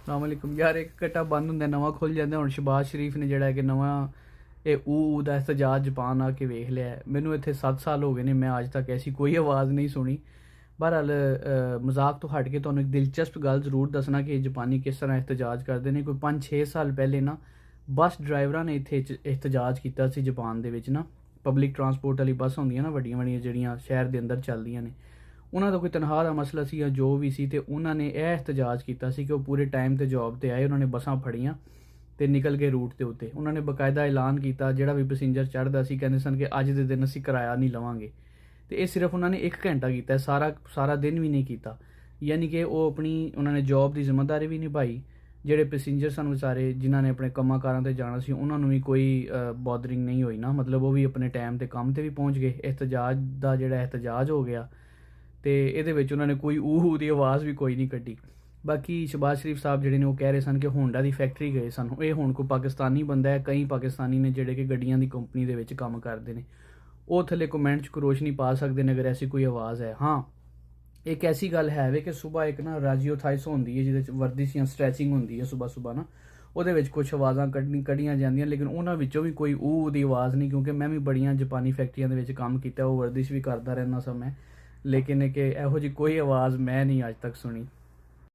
ਸਲਾਮੁਅਲੈकुम यार एक घट्टा बंद ਹੁੰਦਾ ਨਵਾਂ ਖੁੱਲ ਜਾਂਦਾ। ਹੁਣ ਸ਼ਬਾਜ਼ ਸ਼ਰੀਫ ਨੇ ਜਿਹੜਾ ਕਿ ਨਵਾਂ ਇਹ ਊ ਦਾ ਇhtਜਾਜ ਜਾਪਾਨ ਆ ਕੇ ਵੇਖ ਲਿਆ। ਮੈਨੂੰ ਇੱਥੇ 7 ਸਾਲ ਹੋ ਗਏ ਨੇ, ਮੈਂ ਅੱਜ ਤੱਕ ਐਸੀ ਕੋਈ ਆਵਾਜ਼ ਨਹੀਂ ਸੁਣੀ। ਬਹਰਹਾਲ ਮਜ਼ਾਕ ਤੋਂ ਹਟ ਕੇ ਤੁਹਾਨੂੰ ਇੱਕ ਦਿਲਚਸਪ ਗੱਲ ਜ਼ਰੂਰ ਦੱਸਣਾ ਕਿ ਜਾਪਾਨੀ ਕਿਸ ਤਰ੍ਹਾਂ ਇhtਜਾਜ ਕਰਦੇ ਨੇ। ਕੋਈ 5-6 ਸਾਲ ਪਹਿਲੇ ਨਾ ਬੱਸ ਡਰਾਈਵਰਾਂ ਨੇ ਇੱਥੇ ਇhtਜਾਜ ਕੀਤਾ ਸੀ ਜਾਪਾਨ ਦੇ ਵਿੱਚ ਨਾ। ਪਬਲਿਕ ਟਰਾਂਸਪੋਰਟ ਵਾਲੀ ਬੱਸ ਹੁੰਦੀਆਂ ਨਾ ਵੱਡੀਆਂ ਵੱਡੀਆਂ ਜਿਹੜੀਆਂ ਸ਼ਹਿਰ ਦੇ ਅੰਦਰ ਚੱਲਦੀਆਂ ਨੇ, ਉਹਨਾਂ ਦਾ ਕੋਈ ਤਨਖਾਹ ਦਾ ਮਸਲਾ ਸੀ ਜਾਂ ਜੋ ਵੀ ਸੀ, ਅਤੇ ਉਹਨਾਂ ਨੇ ਇਹ ਇhtਜਾਜ ਕੀਤਾ ਸੀ ਕਿ ਉਹ ਪੂਰੇ ਟਾਈਮ 'ਤੇ ਜੋਬ 'ਤੇ ਆਏ। ਉਹਨਾਂ ਨੇ ਬੱਸਾਂ ਫੜੀਆਂ ਅਤੇ ਨਿਕਲ ਗਏ ਰੂਟ ਦੇ ਉੱਤੇ। ਉਹਨਾਂ ਨੇ ਬਾਕਾਇਦਾ ਐਲਾਨ ਕੀਤਾ, ਜਿਹੜਾ ਵੀ ਪੈਸੇਂਜਰ ਚੜ੍ਹਦਾ ਸੀ ਕਹਿੰਦੇ ਸਨ ਕਿ ਅੱਜ ਦੇ ਦਿਨ ਅਸੀਂ ਕਿਰਾਇਆ ਨਹੀਂ ਲਵਾਂਗੇ। ਅਤੇ ਇਹ ਸਿਰਫ ਉਹਨਾਂ ਨੇ 1 ਘੰਟਾ ਕੀਤਾ, ਸਾਰਾ ਦਿਨ ਵੀ ਨਹੀਂ ਕੀਤਾ। ਯਾਨੀ ਕਿ ਉਹ ਉਹਨਾਂ ਨੇ ਜੋਬ ਦੀ ਜ਼ਿੰਮੇਦਾਰੀ ਵੀ ਨਿਭਾਈ। ਜਿਹੜੇ ਪੈਸੇਂਜਰ ਸਨ ਵਿਚਾਰੇ, ਜਿਨ੍ਹਾਂ ਨੇ ਆਪਣੇ ਕੰਮਾਂ ਕਾਰਾਂ 'ਤੇ ਜਾਣਾ ਸੀ, ਉਹਨਾਂ ਨੂੰ ਵੀ ਕੋਈ ਬੋਦਰਿੰਗ ਨਹੀਂ ਹੋਈ ਨਾ, ਮਤਲਬ ਉਹ ਵੀ ਆਪਣੇ ਟਾਈਮ 'ਤੇ ਕੰਮ 'ਤੇ ਵੀ ਪਹੁੰਚ ਗਏ। ਇhtਜਾਜ ਦਾ ਜਿਹੜਾ ਇhtਜਾਜ ਹੋ ਗਿਆ, ਅਤੇ ਇਹਦੇ ਵਿੱਚ ਉਹਨਾਂ ਨੇ ਕੋਈ ਊਹ ਦੀ ਆਵਾਜ਼ ਵੀ ਕੋਈ ਨਹੀਂ ਕੱਢੀ। ਬਾਕੀ ਸ਼ਬਾਜ਼ ਸ਼ਰੀਫ ਸਾਹਿਬ ਜਿਹੜੇ ਨੇ ਉਹ ਕਹਿ ਰਹੇ ਸਨ ਕਿ ਹੋਂਡਾ ਦੀ ਫੈਕਟਰੀ ਗਏ ਸਨ। ਇਹ ਹੁਣ ਕੋਈ ਪਾਕਿਸਤਾਨੀ ਬੰਦਾ ਹੈ, ਕਈ ਪਾਕਿਸਤਾਨੀ ਨੇ ਜਿਹੜੇ ਕਿ ਗੱਡੀਆਂ ਦੀ ਕੰਪਨੀ ਦੇ ਵਿੱਚ ਕੰਮ ਕਰਦੇ ਨੇ, ਉਹ ਥੱਲੇ ਕਮੈਂਟ 'ਚ ਰੋਸ਼ਨੀ ਪਾ ਸਕਦੇ ਨੇ ਅਗਰ ਐਸੀ ਕੋਈ ਆਵਾਜ਼ ਹੈ। ਹਾਂ, ਇੱਕ ਐਸੀ ਗੱਲ ਹੈ ਵੇ ਕਿ ਸੁਬਾਹ ਇੱਕ ਨਾ ਰਾਜੀਓਥਾਈਸ ਹੁੰਦੀ ਹੈ, ਜਿਹਦੇ 'ਚ ਵਰਜਿਸ਼ ਜਾਂ ਸਟ੍ਰੈਚਿੰਗ ਹੁੰਦੀ ਹੈ ਸੁਬਾਹ ਨਾ, ਉਹਦੇ ਵਿੱਚ ਕੁਛ ਆਵਾਜ਼ਾਂ ਕੱਢੀਆਂ ਜਾਂਦੀਆਂ, ਲੇਕਿਨ ਉਹਨਾਂ ਵਿੱਚੋਂ ਵੀ ਕੋਈ ਊਹ ਦੀ ਆਵਾਜ਼ ਨਹੀਂ। ਕਿਉਂਕਿ ਮੈਂ ਵੀ ਬੜੀਆਂ ਜਾਪਾਨੀ ਫੈਕਟਰੀਆਂ ਦੇ ਵਿੱਚ ਕੰਮ ਕੀਤਾ, ਉਹ ਵਰਜਿਸ਼ ਵੀ ਕਰਦਾ ਰਹਿੰਦਾ ਸਾਂ ਮੈਂ, ਲੇਕਿਨ ਕਿ ਇਹੋ ਜਿਹੀ ਕੋਈ ਆਵਾਜ਼ ਮੈਂ ਨਹੀਂ ਅੱਜ ਤੱਕ ਸੁਣੀ।